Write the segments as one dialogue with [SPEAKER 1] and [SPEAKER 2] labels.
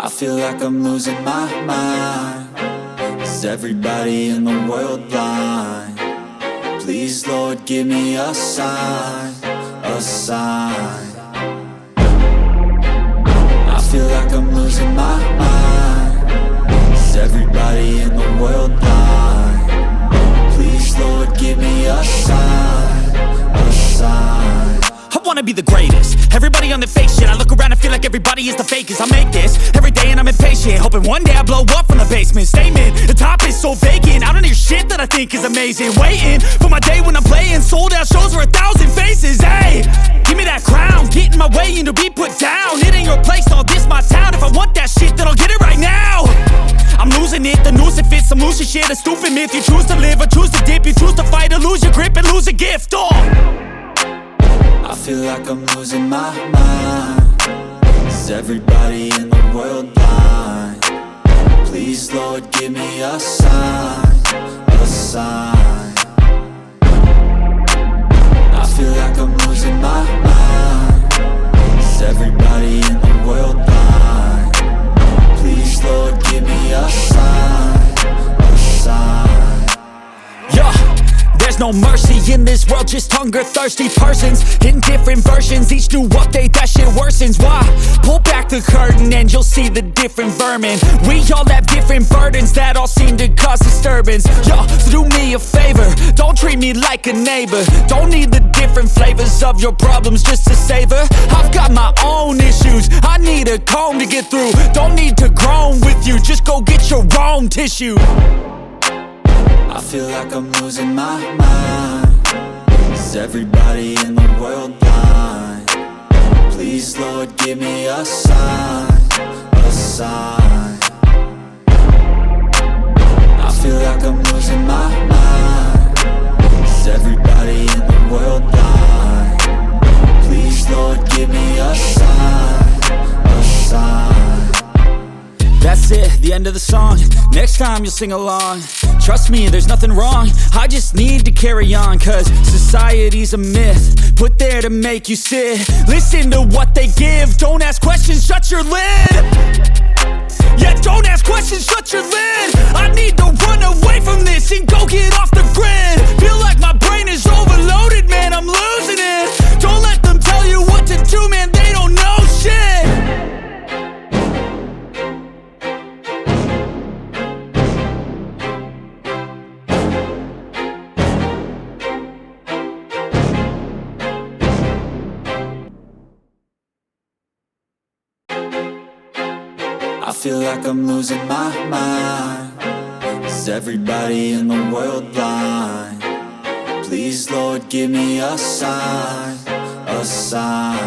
[SPEAKER 1] I feel like I'm losing my mind. Is everybody in the world blind? Please, Lord, give me a sign, a sign. I feel like I'm losing my mind. Is everybody in the world blind? Please, Lord, give me a sign, a sign.
[SPEAKER 2] I wanna be the greatest. Everybody on the fake shit. I look around and feel like everybody is the fakest. I make this every day and I'm impatient, hoping one day I blow up from the basement. Statement, the top is so vacant. I don't hear shit that I think is amazing. Waiting for my day when I'm playing sold out shows for 1,000 faces. Hey, give me that crown, get in my way and to be put down. It ain't your place, all this my town. If I want that shit, then I'll get it right now. I'm losing it, the noose it fits. I'm losing shit, a stupid myth. You choose to live or choose to dip. You choose to fight or lose your grip and lose a gift.
[SPEAKER 1] I feel like I'm losing my mind. Is everybody in the world blind? Please, Lord, give me a sign, a sign. I feel like I'm losing my mind. Is everybody in the world blind? Please, Lord, give me a sign, a sign.
[SPEAKER 2] Yeah. There's no mercy in this world, just hunger-thirsty persons in different versions. Each new update, that shit worsens. Why? Pull back the curtain and you'll see the different vermin. We all have different burdens that all seem to cause disturbance. Yo, so do me a favor, don't treat me like a neighbor. Don't need the different flavors of your problems just to savor. I've got my own issues, I need a comb to get through. Don't need to groan with you, just go get your own tissue.
[SPEAKER 1] I feel like I'm losing my mind. Is everybody in the world blind? Please, Lord, give me a sign, a sign. I feel like I'm losing my mind. Is everybody in the world blind? Please, Lord, give me a sign, a sign.
[SPEAKER 2] That's it, the end of the song. Next time you'll sing along. Trust me, there's nothing wrong. I just need to carry on, cause society's a myth put there to make you sit. Listen to what they give. Don't ask questions, shut your lid. Yeah, don't ask questions, shut your lid. I need to run away from this and go get off the grid. Feel like my brain is overloaded, man, I'm losing it. Don't let them tell you what to do, man, they don't know shit.
[SPEAKER 1] I feel like I'm losing my mind. Is everybody in the world blind? Please, Lord, give me a sign, a sign.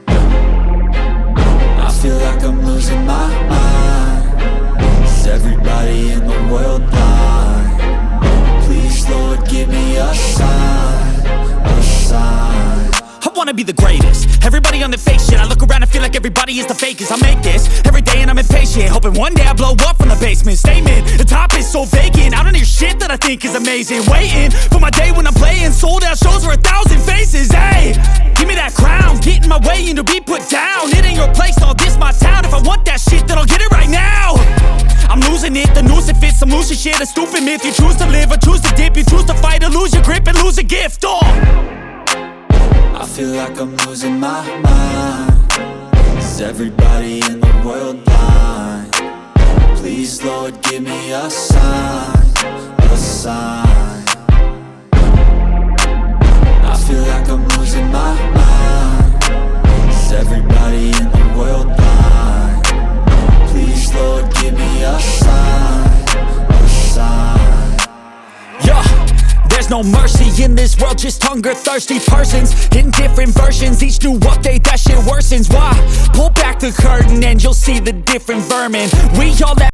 [SPEAKER 1] I feel like I'm losing my mind. Is everybody in the world blind? Please, Lord, give me a sign, a sign.
[SPEAKER 2] I wanna be the greatest. Everybody on the fake shit. I look around and feel like everybody is the fakest. I make this every day and I'm impatient, hoping one day I blow up from the basement. Statement, the top is so vacant. I don't hear shit that I think is amazing. Waiting for my day when I'm playing sold out shows for 1,000 faces. Hey, give me that crown, get in my way and to be put down. It ain't your place, all this my town. If I want that shit, then I'll get it right now. I'm losing it, the noose it fits. I'm losing shit, a stupid myth. You choose to live or choose to dip. You choose to fight or lose your grip and lose a gift.
[SPEAKER 1] I feel like I'm losing my mind. Is everybody in the world blind? Please, Lord, give me a sign, a sign. I feel like I'm losing my mind. Is everybody in the world blind? Please, Lord, give me a sign, a sign.
[SPEAKER 2] Yeah. There's no mercy in this world, just hunger-thirsty persons in different versions. Each new update, that shit worsens. Why? Pull back the curtain and you'll see the different vermin. We all have